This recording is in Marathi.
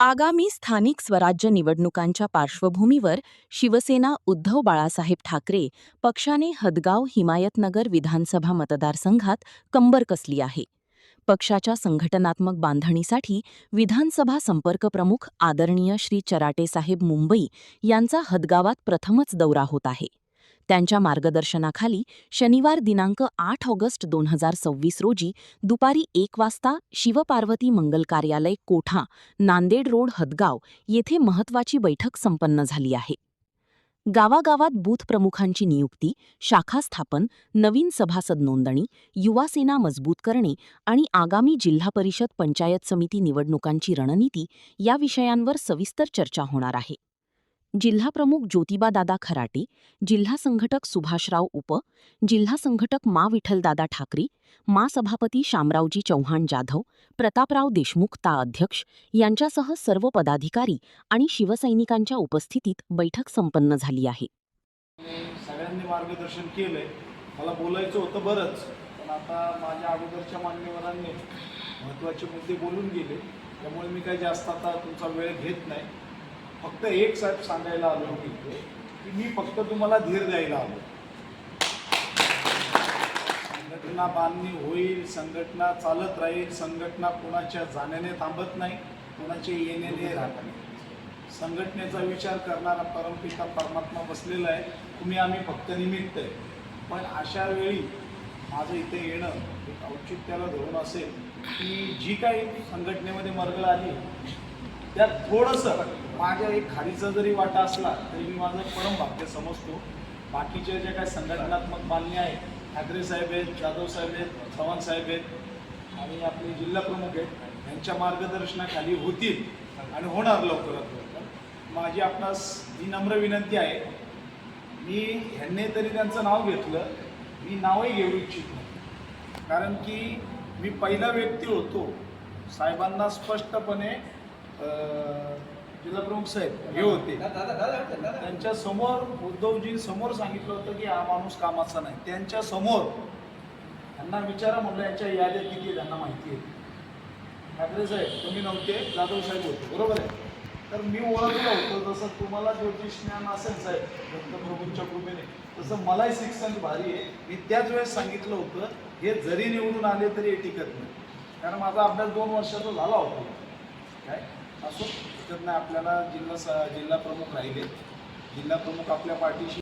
आगामी स्थानिक स्वराज्य निवडणुकांच्या पार्श्वभूमीवर शिवसेना उद्धव बाळासाहेब ठाकरे पक्षाने हदगाव हिमायतनगर विधानसभा मतदारसंघात कंबर कसली आहे. पक्षाच्या संघटनात्मक बांधणीसाठी विधानसभा संपर्क प्रमुख आदरणीय श्री चराटेसाहेब मुंबई यांचा हदगावात प्रथमच दौरा होत आहे. त्यांच्या मार्गदर्शनाखाली शनिवार दिनांक 8 ऑगस्ट 2026 रोजी दुपारी 1 वाजता शिवपार्वती मंगल कार्यालय कोठा, नांदेड रोड, हदगाव येथे महत्त्वाची बैठक संपन्न झाली आहे. गावागावात बूथ प्रमुखांची नियुक्ती, शाखा स्थापन, नवीन सभासद नोंदणी, युवासेना मजबूत करणे आणि आगामी जिल्हा परिषद पंचायत समिती निवडणुकांची रणनीती या विषयांवर सविस्तर चर्चा होणार आहे. जिल्हाप्रमुख ज्योतिबादादा खराटे, जिल्हा संघटक सुभाषराव उप, जिल्हा संघटक मा विठ्ठलदादा ठाकरे, मा सभापती शामरावजी चव्हाण जाधव, प्रतापराव देशमुख ता अध्यक्ष यांच्यासह सर्व पदाधिकारी आणि शिवसैनिकांच्या उपस्थितीत बैठक संपन्न झाली आहे. सगळ्यांनी मार्गदर्शन केलंय. मला बोलायचं होतं बरंच, पण आता माझ्या अगोदरच्या मान्यवरांनी महत्त्वाचे मुद्दे बोलून गेले, त्यामुळे मी काही जास्त आता तुमचा वेळ घेत नाही. फक्त एक साहेब सांगायला आलो की मी फक्त तुम्हाला धीर द्यायला आलो. संघटना बांधणी होईल, संघटना चालत राहील, संघटना कोणाच्या जाण्याने थांबत नाही, कोणाचे येण्याने राहत नाही. संघटनेचा विचार करणारा परमपिता परमात्मा बसलेला आहे. तुम्ही आम्ही फक्त निमित्त आहे. पण अशा वेळी माझं इथे येणं एक औचित्याला धरून असेल की जी काही संघटनेमध्ये मरगळ आली त्यात थोडंसं माझ्या एक खारीचा जरी वाटा असला तरी मी माझं परम भाग्य समजतो. बाकीचे जे काही संघटनात्मक मान्य आहे, ठाकरे साहेब आहेत, जाधव साहेब आहेत, चव्हाण साहेब आहेत आणि आपले जिल्हा प्रमुख आहेत, यांच्या मार्गदर्शनाखाली होतील आणि होणार लवकरात लवकर. माझी आपणास ही नम्र विनंती आहे, मी ह्यांनी तरी त्यांचं नाव घेतलं, मी नावही घेऊ इच्छित नाही. कारण की मी पहिला व्यक्ती होतो साहेबांना स्पष्टपणे जिल्हा प्रमुख साहेब हे होते, त्यांच्या समोर उद्धवजी समोर सांगितलं होतं की हा माणूस कामाचा नाही. त्यांच्या समोर त्यांना विचारा म्हटलं यांच्या याद्या किती त्यांना माहिती आहे. ठाकरे साहेब तुम्ही नव्हते, जाधव साहेब होते, बरोबर आहे. तर मी ओळखलं होतं. जसं तुम्हाला ज्योतिष ज्ञान असेल साहेब दत्तप्रभूंच्या कृपेने, तसं मलाही शिक्षण भारी आहे. मी त्याच वेळेस सांगितलं होतं हे जरी निवडून आले तरी हे टिकत नाही, कारण माझा अभ्यास 2 वर्षाचा झाला होता. काय असो टिकत नाही. आपल्याला जिल्हा प्रमुख राहिले, जिल्हा प्रमुख आपल्या पाठीशी